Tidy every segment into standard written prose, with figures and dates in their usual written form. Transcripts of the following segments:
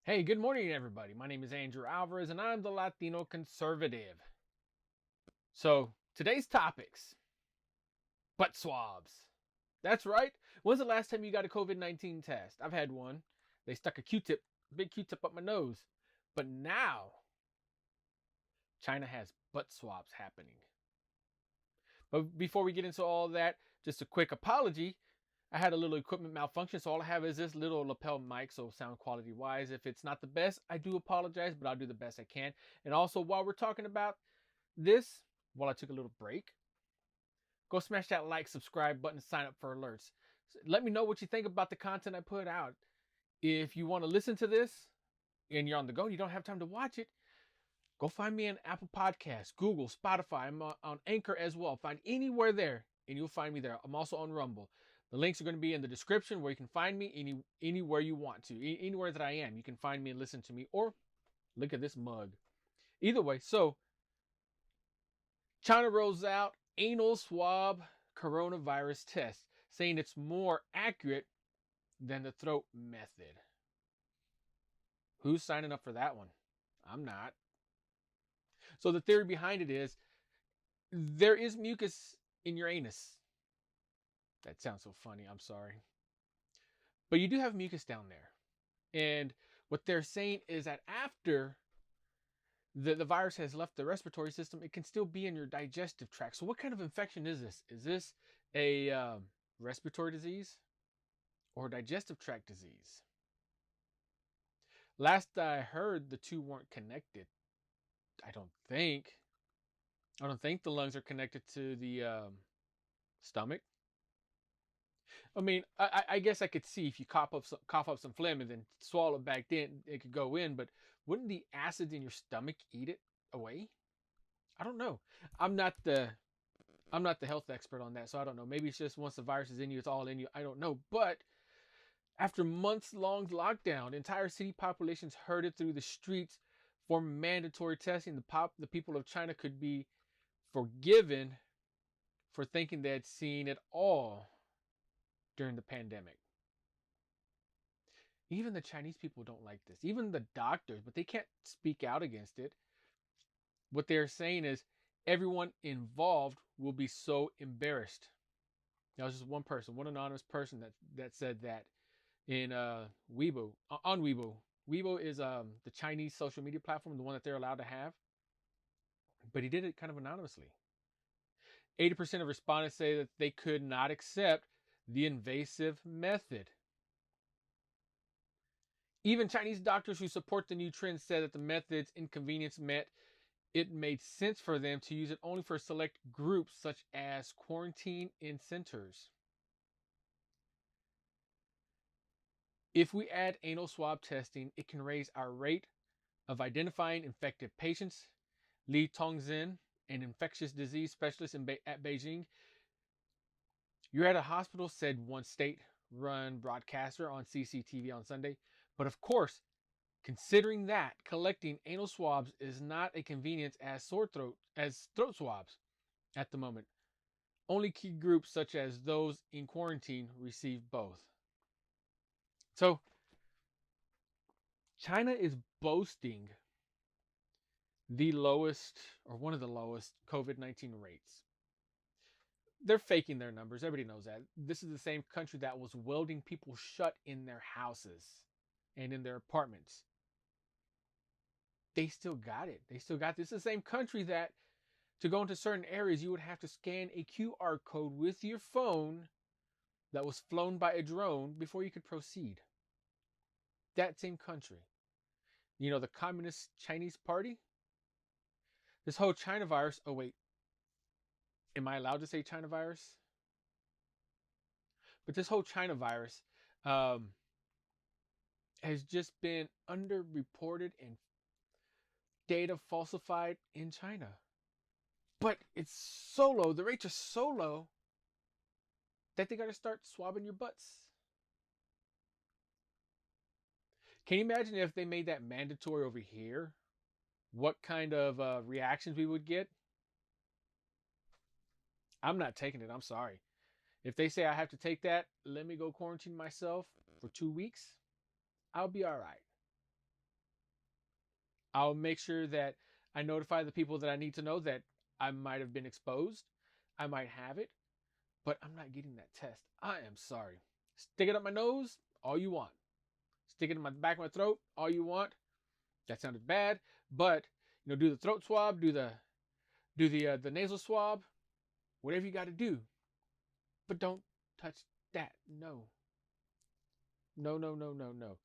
Hey, good morning, everybody. My name is Andrew Alvarez, and I'm the Latino conservative. So, today's topics butt swabs. That's right. When's the last time you got a COVID 19 test? I've had one. They stuck a big Q tip up my nose. But now, China has butt swabs happening. But before we get into all that, just a quick apology. I had a little equipment malfunction, so all I have is this little lapel mic, so sound quality wise, if it's not the best, I do apologize, but I'll do the best I can. And also, while we're talking about this, while I took a little break, go smash that like, subscribe button, sign up for alerts. Let me know what you think about the content I put out. If you want to listen to this and you're on the go, you don't have time to watch it, go find me on Apple Podcasts, Google, Spotify. I'm on Anchor as well. Find anywhere there, and you'll find me there. I'm also on Rumble. The links are going to be in the description where you can find me anywhere you want to. Anywhere that I am, you can find me and listen to me. Or look at this mug. Either way, so China rolls out anal swab coronavirus test, saying it's more accurate than the throat method. Who's signing up for that one? I'm not. So the theory behind it is there is mucus in your anus. That sounds so funny. I'm sorry. But you do have mucus down there. And what they're saying is that after the virus has left the respiratory system, it can still be in your digestive tract. So what kind of infection is this? Is this a respiratory disease or digestive tract disease? Last I heard, the two weren't connected. I don't think. I don't think the lungs are connected to the stomach. I mean, I guess I could see if you cough up some phlegm and then swallow it back in, it could go in. But wouldn't the acid in your stomach eat it away? I don't know. I'm not the I'm not the health expert on that, so I don't know. Maybe it's just once the virus is in you, it's all in you. I don't know. But after months long lockdown, entire city populations herded through the streets for mandatory testing. The people of China could be forgiven for thinking they had seen it all during the pandemic. Even the Chinese people don't like this. Even the doctors, but they can't speak out against it. What they're saying is everyone involved will be so embarrassed. That was just one person, one anonymous person that said that in Weibo, on Weibo. Weibo is the Chinese social media platform, the one that they're allowed to have. But he did it kind of anonymously. 80% of respondents say that they could not accept the invasive method. Even Chinese doctors who support the new trend said that the method's inconvenience meant it made sense for them to use it only for select groups, such as quarantine in centers. If we add anal swab testing, it can raise our rate of identifying infected patients. Li Tongzhen, an infectious disease specialist at Beijing, you're at a hospital, said one state-run broadcaster on CCTV on Sunday. But of course, considering that collecting anal swabs is not a convenience as throat swabs at the moment. Only key groups such as those in quarantine receive both. So China is boasting the lowest or one of the lowest COVID-19 rates. They're faking their numbers. Everybody knows that. This is the same country that was welding people shut in their houses and in their apartments. They still got it. They still got this. It's the same country that to go into certain areas, you would have to scan a QR code with your phone that was flown by a drone before you could proceed. That same country. You know, the Communist Chinese Party? This whole China virus. Oh, wait. Am I allowed to say China virus? But this whole China virus has just been underreported and data falsified in China. But it's so low, the rates are so low that they got to start swabbing your butts. Can you imagine if they made that mandatory over here? What kind of reactions we would get? I'm not taking it. I'm sorry. If they say I have to take that, let me go quarantine myself for 2 weeks. I'll be all right. I'll make sure that I notify the people that I need to know that I might have been exposed. I might have it, but I'm not getting that test. I am sorry. Stick it up my nose, all you want. Stick it in my back of my throat, all you want. That sounded bad, but do the throat swab, do the nasal swab, whatever you got to do, but don't touch that. No, no, no, no, no, no.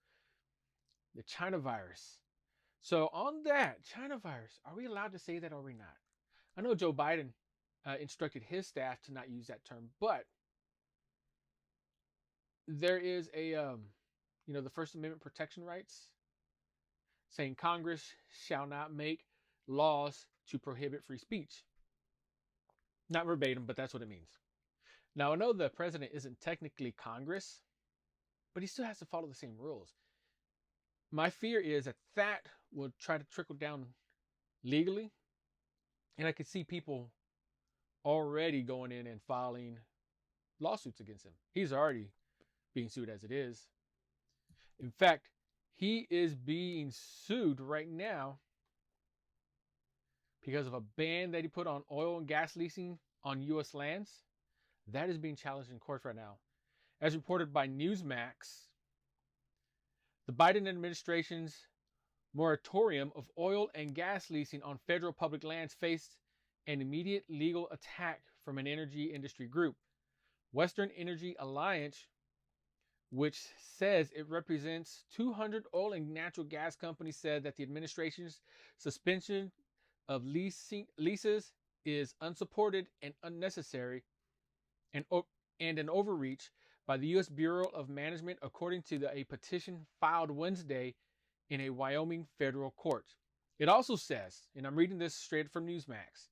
The China virus. So on that China virus, are we allowed to say that or are we not? I know Joe Biden instructed his staff to not use that term, but there is the First Amendment protection rights saying Congress shall not make laws to prohibit free speech. Not verbatim, but that's what it means. Now, I know the president isn't technically Congress, but he still has to follow the same rules. My fear is that will try to trickle down legally, and I could see people already going in and filing lawsuits against him. He's already being sued as it is. In fact, he is being sued right now because of a ban that he put on oil and gas leasing on U.S. lands. That is being challenged in courts right now. As reported by Newsmax, the Biden administration's moratorium of oil and gas leasing on federal public lands faced an immediate legal attack from an energy industry group, Western Energy Alliance, which says it represents 200 oil and natural gas companies, said that the administration's suspension of leases is unsupported and unnecessary and an overreach by the U.S. Bureau of Management, according to a petition filed Wednesday in a Wyoming federal court. It also says, and I'm reading this straight from Newsmax,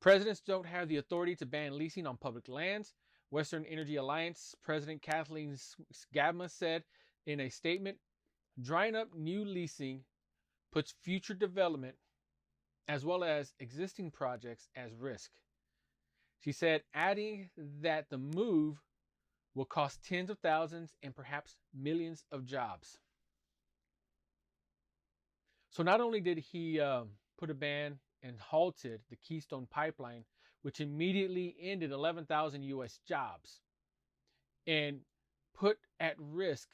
presidents don't have the authority to ban leasing on public lands. Western Energy Alliance President Kathleen Skabma said in a statement, drying up new leasing puts future development as well as existing projects as risk. She said, adding that the move will cost tens of thousands and perhaps millions of jobs. So not only did he put a ban and halted the Keystone Pipeline, which immediately ended 11,000 U.S. jobs and put at risk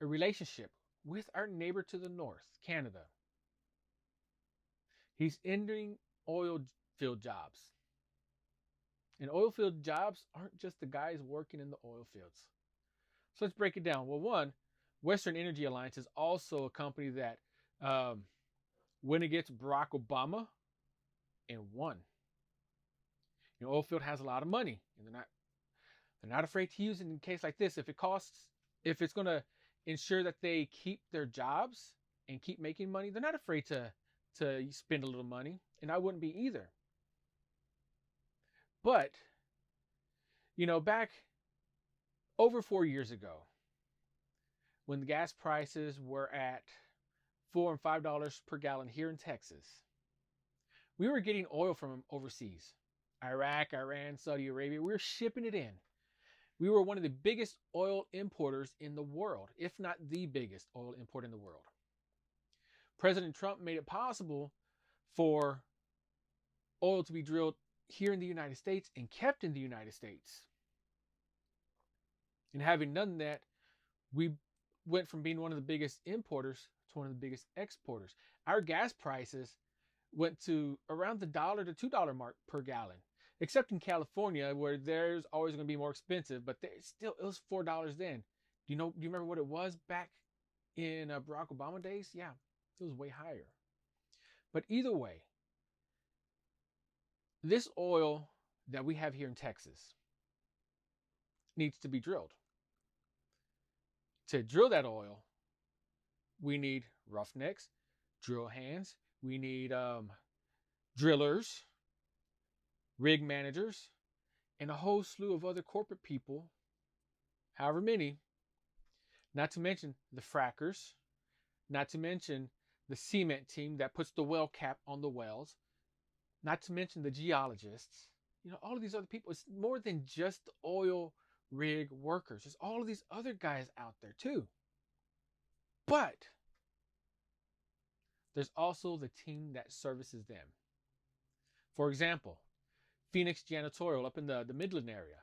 a relationship with our neighbor to the north, Canada. He's ending oil field jobs. And oil field jobs aren't just the guys working in the oil fields. So let's break it down. Well, one, Western Energy Alliance is also a company that went against Barack Obama and won. Oil field has a lot of money, and they're not afraid to use it in a case like this. If it's going to ensure that they keep their jobs and keep making money, they're not afraid to spend a little money, and I wouldn't be either. But, back over 4 years ago, when the gas prices were at $4 and $5 per gallon here in Texas, we were getting oil from overseas. Iraq, Iran, Saudi Arabia, we were shipping it in. We were one of the biggest oil importers in the world, if not the biggest oil importer in the world. President Trump made it possible for oil to be drilled here in the United States and kept in the United States. And having done that, we went from being one of the biggest importers to one of the biggest exporters. Our gas prices went to around the $1 to $2 mark per gallon, except in California, where there's always going to be more expensive, but it was $4 then. Do you remember what it was back in Barack Obama days? Yeah, it was way higher. But either way, this oil that we have here in Texas needs to be drilled. To drill that oil, we need roughnecks, drill hands, we need drillers, rig managers, and a whole slew of other corporate people, however many, not to mention the frackers, not to mention the cement team that puts the well cap on the wells, not to mention the geologists, all of these other people. It's more than just the oil rig workers. There's all of these other guys out there too. But there's also the team that services them. For example, Phoenix Janitorial up in the Midland area.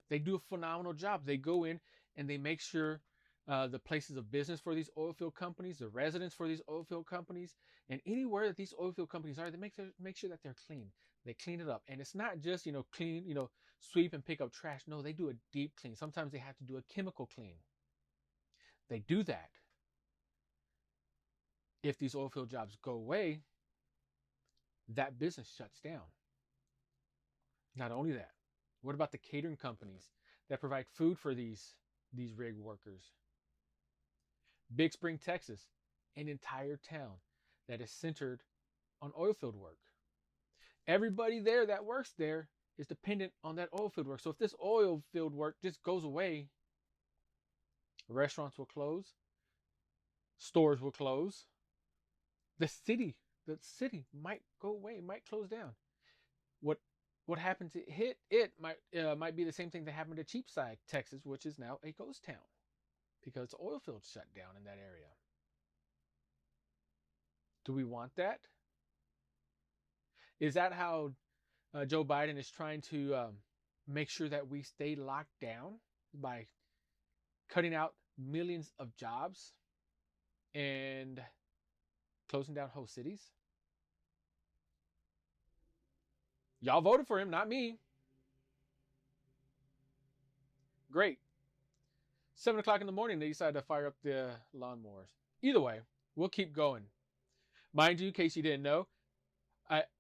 They do a phenomenal job. They go in and they make sure the places of business for these oil field companies, the residents for these oil field companies, and anywhere that these oil field companies are, they make sure that they're clean. They clean it up. And it's not just, clean, sweep and pick up trash. No, they do a deep clean. Sometimes they have to do a chemical clean. They do that. If these oil field jobs go away, that business shuts down. Not only that, what about the catering companies that provide food for these rig workers? Big Spring, Texas, an entire town that is centered on oil field work. Everybody there that works there is dependent on that oil field work. So if this oil field work just goes away, restaurants will close, stores will close, the city might go away, might close down. What happened to it might be the same thing that happened to Cheapside, Texas, which is now a ghost town because the oil fields shut down in that area. Do we want that? Is that how Joe Biden is trying to make sure that we stay locked down by cutting out millions of jobs and closing down whole cities? Y'all voted for him, not me. Great. 7 o'clock in the morning, they decided to fire up the lawnmowers. Either way, we'll keep going. Mind you, in case you didn't know,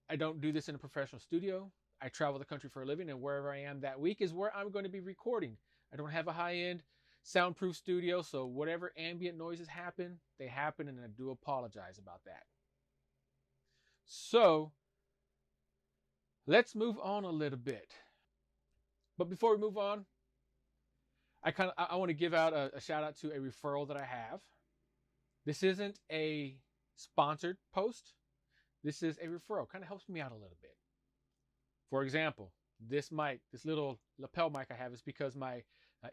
I don't do this in a professional studio. I travel the country for a living, and wherever I am that week is where I'm going to be recording. I don't have a high-end soundproof studio, so whatever ambient noises happen, they happen, and I do apologize about that. So, let's move on a little bit. But before we move on, I want to give out a shout out to a referral that I have. This isn't a sponsored post. This is a referral. Kind of helps me out a little bit. For example, this mic, this little lapel mic I have is because my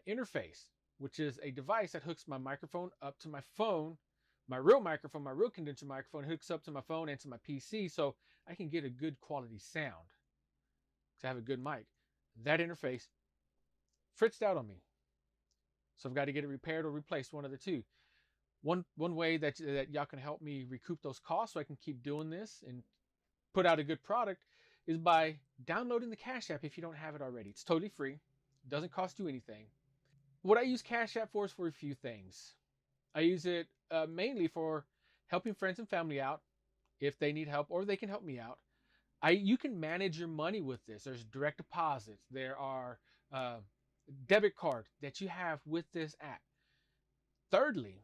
interface, which is a device that hooks my microphone up to my phone, my real microphone, my real condenser microphone hooks up to my phone and to my PC so I can get a good quality sound. To have a good mic. That interface fritzed out on me. So I've got to get it repaired or replaced, one of the two. One way that y'all can help me recoup those costs so I can keep doing this and put out a good product is by downloading the Cash App if you don't have it already. It's totally free. It doesn't cost you anything. What I use Cash App for is for a few things. I use it mainly for helping friends and family out if they need help or they can help me out. You can manage your money with this. There's direct deposits. There are debit cards that you have with this app. Thirdly,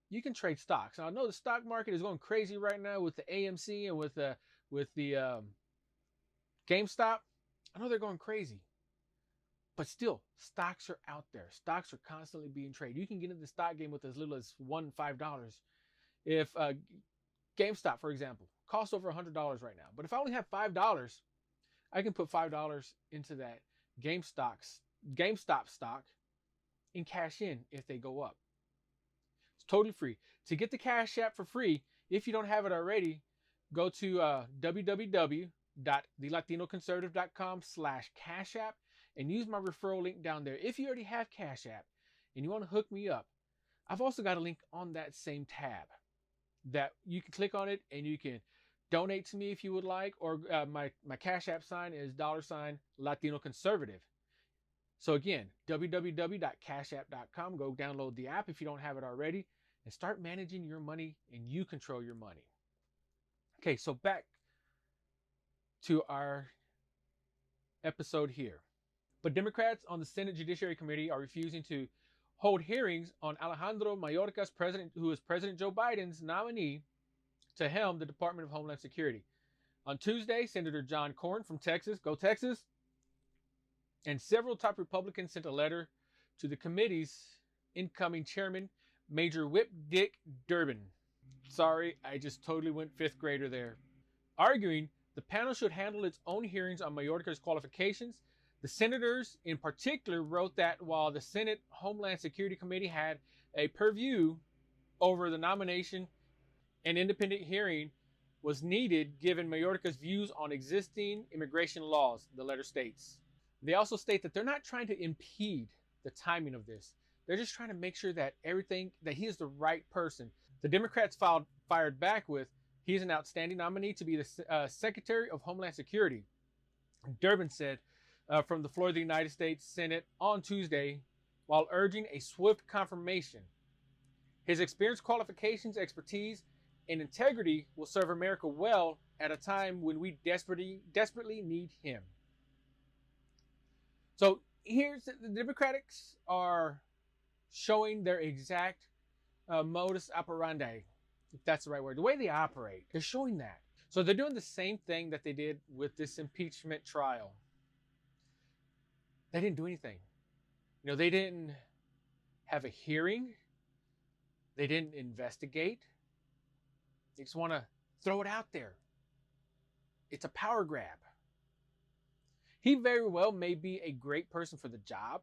you can trade stocks. Now I know the stock market is going crazy right now with the AMC and with the Gamestop. I know they're going crazy, but still, stocks are out there. Stocks are constantly being traded. You can get into the stock game with as little as $5. If Gamestop, for example, costs over $100 right now, but if I only have $5, I can put $5 into that GameStop stock and cash in if they go up. It's totally free. To get the Cash App for free, if you don't have it already, go to www.thelatinoconservative.com/Cash App and use my referral link down there. If you already have Cash App and you want to hook me up, I've also got a link on that same tab that you can click on it and you can donate to me if you would like, or my Cash App sign is $Latino Conservative. So again, www.cashapp.com. Go download the app if you don't have it already and start managing your money, and you control your money. Okay, so back to our episode here. But Democrats on the Senate Judiciary Committee are refusing to hold hearings on Alejandro Mayorkas, who is President Joe Biden's nominee to helm the Department of Homeland Security. On Tuesday, Senator John Cornyn from Texas, go Texas, and several top Republicans sent a letter to the committee's incoming chairman, Major Whip Dick Durbin. Sorry, I just totally went fifth grader there. Arguing the panel should handle its own hearings on Mayorkas' qualifications. The senators in particular wrote that while the Senate Homeland Security Committee had a purview over the nomination, An independent hearing was needed given Mayorkas' views on existing immigration laws, the letter states. They also state that they're not trying to impede the timing of this. They're just trying to make sure that that he is the right person. The Democrats fired back with, he's an outstanding nominee to be the Secretary of Homeland Security. Durbin said from the floor of the United States Senate on Tuesday, while urging a swift confirmation. His experience, qualifications, expertise, and integrity will serve America well at a time when we desperately need him. So here's the Democrats are showing their exact modus operandi, if that's the right word, the way they operate. They're showing that. So they're doing the same thing that they did with this impeachment trial. They didn't do anything. They didn't have a hearing. They didn't investigate. They just want to throw it out there. It's a power grab. He very well may be a great person for the job,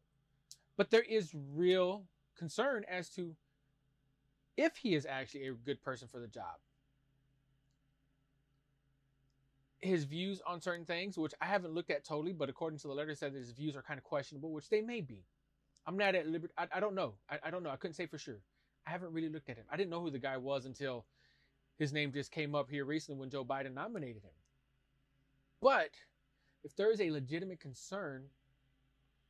but there is real concern as to if he is actually a good person for the job. His views on certain things, which I haven't looked at totally, but according to the letter, said that his views are kind of questionable, which they may be. I'm not at liberty. I don't know. I don't know. I couldn't say for sure. I haven't really looked at him. I didn't know who the guy was until his name just came up here recently when Joe Biden nominated him. But if there is a legitimate concern,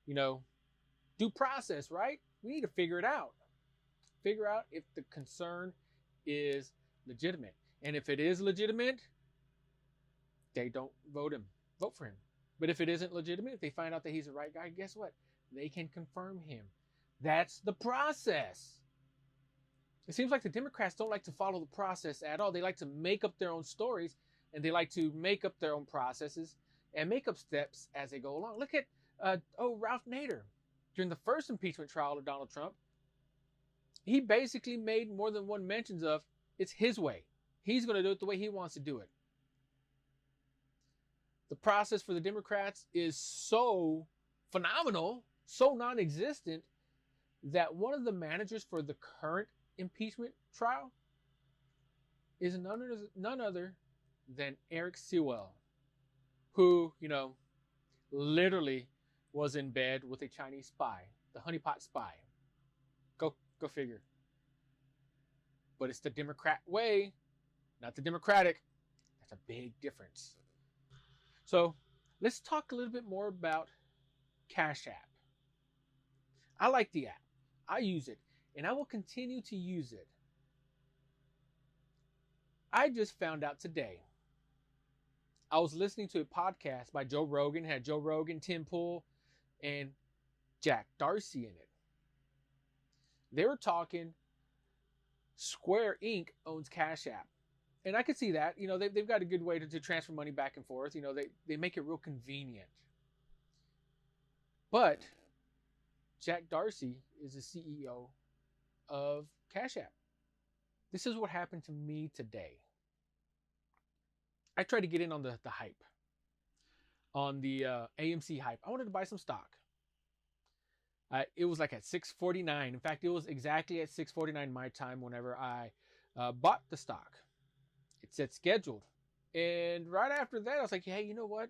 due process, right? We need to figure it out. Figure out if the concern is legitimate. And if it is legitimate, they don't vote for him. But if it isn't legitimate, if they find out that he's the right guy, guess what? They can confirm him. That's the process. It seems like the Democrats don't like to follow the process at all. They like to make up their own stories, and they like to make up their own processes and make up steps as they go along. Look at Ralph Nader. During the first impeachment trial of Donald Trump, he basically made more than one mentions of it's his way. He's going to do it the way he wants to do it. The process for the Democrats is so phenomenal, so non-existent, that one of the managers for the current impeachment trial is none other than Eric Sewell, who, literally was in bed with a Chinese spy, the honeypot spy. Go figure. But it's the Democrat way, not the Democratic. That's a big difference. So let's talk a little bit more about CashApp. I like the app. I use it, and I will continue to use it. I just found out today. I was listening to a podcast by Joe Rogan. It had Joe Rogan, Tim Pool, and Jack Dorsey in it. They were talking. Square Inc. owns CashApp. And I could see that. They've got a good way to transfer money back and forth. They make it real convenient. But Jack Dorsey is the CEO of CashApp. This is what happened to me today. I tried to get in on the hype, on the AMC hype. I wanted to buy some stock. It was like at 6:49. In fact, it was exactly at 6:49 my time whenever I bought the stock. It said scheduled. And right after that, I was like, hey, you know what?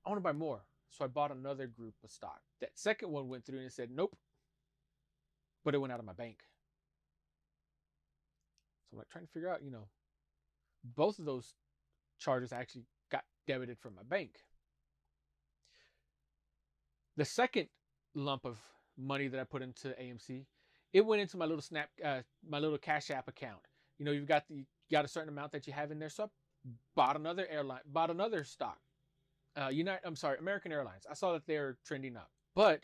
I want to buy more. So I bought another group of stock. That second one went through and it said, nope. But it went out of my bank. So I'm like trying to figure out, both of those charges actually got debited from my bank. The second lump of money that I put into AMC, it went into my little Cash App account. You've got a certain amount that you have in there. So I bought another stock. American Airlines. I saw that they're trending up. But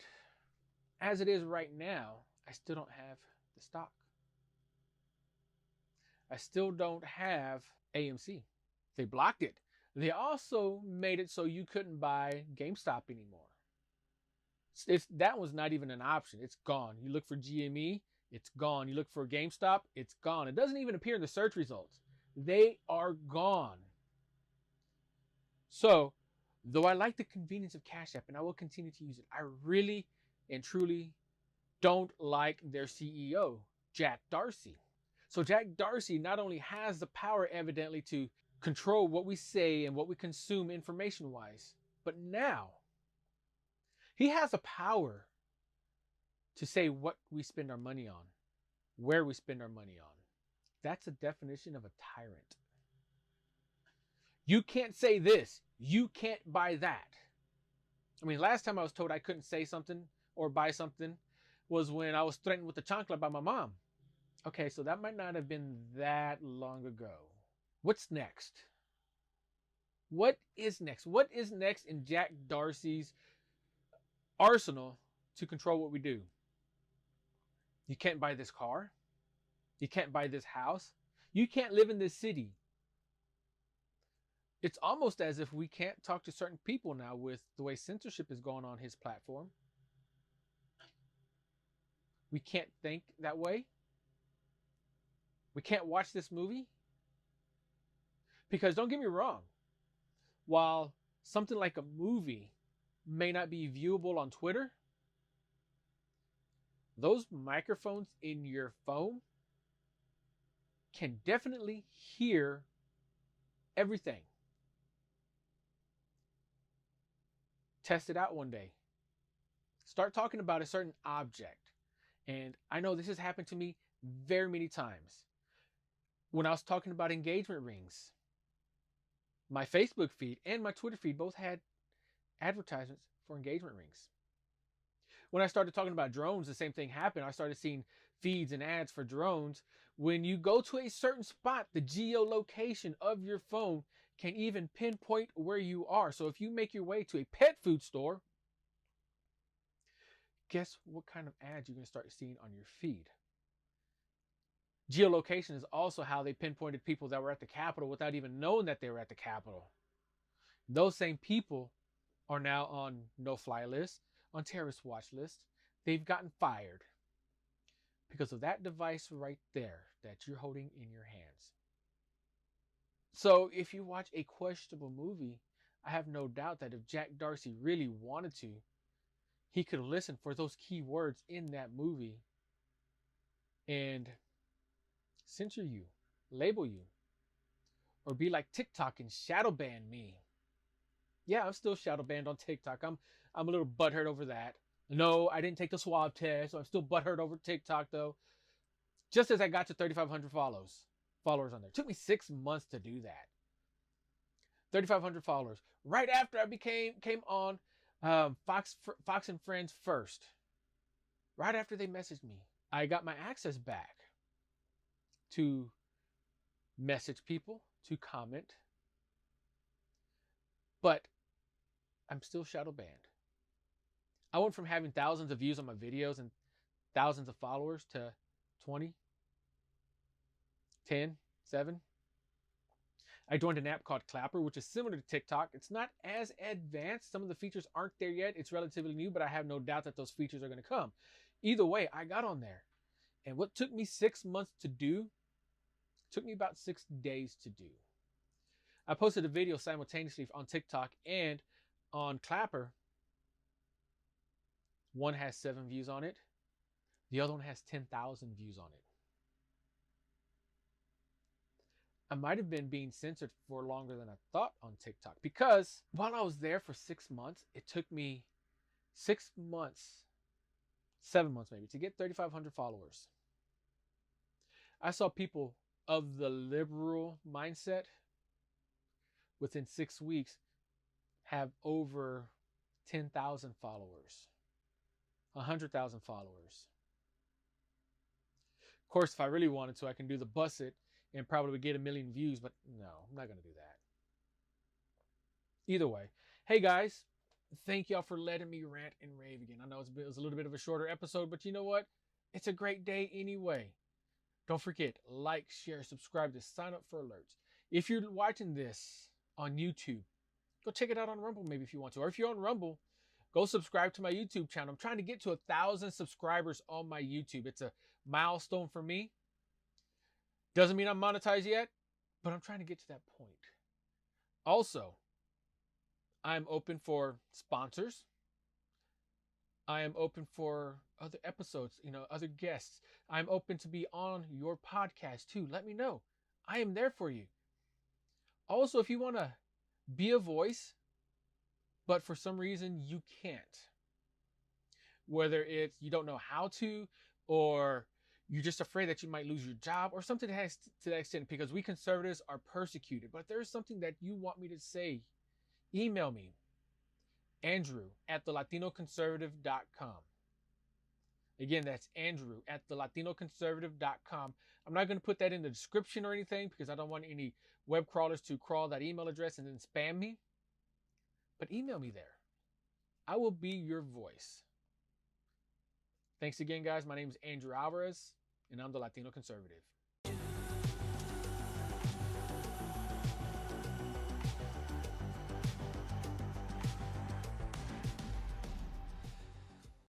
as it is right now, I still don't have the stock. I still don't have AMC. They blocked it. They also made it so you couldn't buy Gamestop anymore. That was not even an option. It's gone. You look for GME, it's gone. You look for GameStop, it's gone. It doesn't even appear in the search results. They are gone. So, though I like the convenience of Cash App and I will continue to use it, I really and truly don't like their CEO, Jack Dorsey. So Jack Dorsey not only has the power, evidently, to control what we say and what we consume information-wise, but now he has the power to say what we spend our money on, where we spend our money on. That's a definition of a tyrant. You can't say this. You can't buy that. I mean, last time I was told I couldn't say something or buy something was when I was threatened with the chancla by my mom. Okay, so that might not have been that long ago. What's next? What is next? What is next in Jack Dorsey's arsenal to control what we do? You can't buy this car. You can't buy this house. You can't live in this city. It's almost as if we can't talk to certain people now with the way censorship is going on his platform. We can't think that way. We can't watch this movie. Because don't get me wrong, while something like a movie may not be viewable on Twitter, those microphones in your phone can definitely hear everything. Test it out one day. Start talking about a certain object. And I know this has happened to me very many times. When I was talking about engagement rings, my Facebook feed and my Twitter feed both had advertisements for engagement rings. When I started talking about drones, the same thing happened. I started seeing feeds and ads for drones. When you go to a certain spot, the geolocation of your phone can even pinpoint where you are. So if you make your way to a pet food store, guess what kind of ads you're going to start seeing on your feed? Geolocation is also how they pinpointed people that were at the Capitol without even knowing that they were at the Capitol. Those same people are now on no-fly lists, on terrorist watch lists. They've gotten fired because of that device right there that you're holding in your hands. So if you watch a questionable movie, I have no doubt that if Jack Dorsey really wanted to, he could listen for those key words in that movie and censor you, label you, or be like TikTok and shadow ban me. Yeah, I'm still shadow banned on TikTok. I'm a little butthurt over that. No, I didn't take the swab test, so I'm still butthurt over TikTok though. Just as I got to 3,500 followers on there. It took me 6 months to do that. 3,500 followers. Right after I came on Fox and Friends first. Right after they messaged me, I got my access back to message people, to comment. But I'm still shadow banned. I went from having thousands of views on my videos and thousands of followers to 20, 10, 7. I joined an app called Clapper, which is similar to TikTok. It's not as advanced. Some of the features aren't there yet. It's relatively new, but I have no doubt that those features are going to come. Either way, I got on there. And what took me 6 months to do, took me about 6 days to do. I posted a video simultaneously on TikTok and on Clapper. One has 7 views on it. The other one has 10,000 views on it. I might have been being censored for longer than I thought on TikTok because while I was there for 6 months, it took me 6 months, 7 months maybe, to get 3,500 followers. I saw people of the liberal mindset within 6 weeks have over 10,000 followers, 100,000 followers. Of course, if I really wanted to, I can do the bus it and probably get 1 million views, but no, I'm not going to do that. Either way, hey guys, thank y'all for letting me rant and rave again. I know it was a little bit of a shorter episode, but you know what? It's a great day anyway. Don't forget, like, share, subscribe to sign up for alerts. If you're watching this on YouTube, go check it out on Rumble maybe if you want to. Or if you're on Rumble, go subscribe to my YouTube channel. I'm trying to get to 1,000 subscribers on my YouTube. It's a milestone for me. Doesn't mean I'm monetized yet, but I'm trying to get to that point. Also, I'm open for sponsors. I am open for other episodes, other guests. I'm open to be on your podcast too. Let me know. I am there for you. Also, if you want to be a voice, but for some reason you can't, whether it's you don't know how to, or you're just afraid that you might lose your job, or something that has to that extent, because we conservatives are persecuted. But if there's something that you want me to say, email me, Andrew at thelatinoconservative.com. Again, that's Andrew at thelatinoconservative.com. I'm not going to put that in the description or anything because I don't want any web crawlers to crawl that email address and then spam me. But email me there. I will be your voice. Thanks again, guys. My name is Andrew Alvarez, and I'm the Latino Conservative.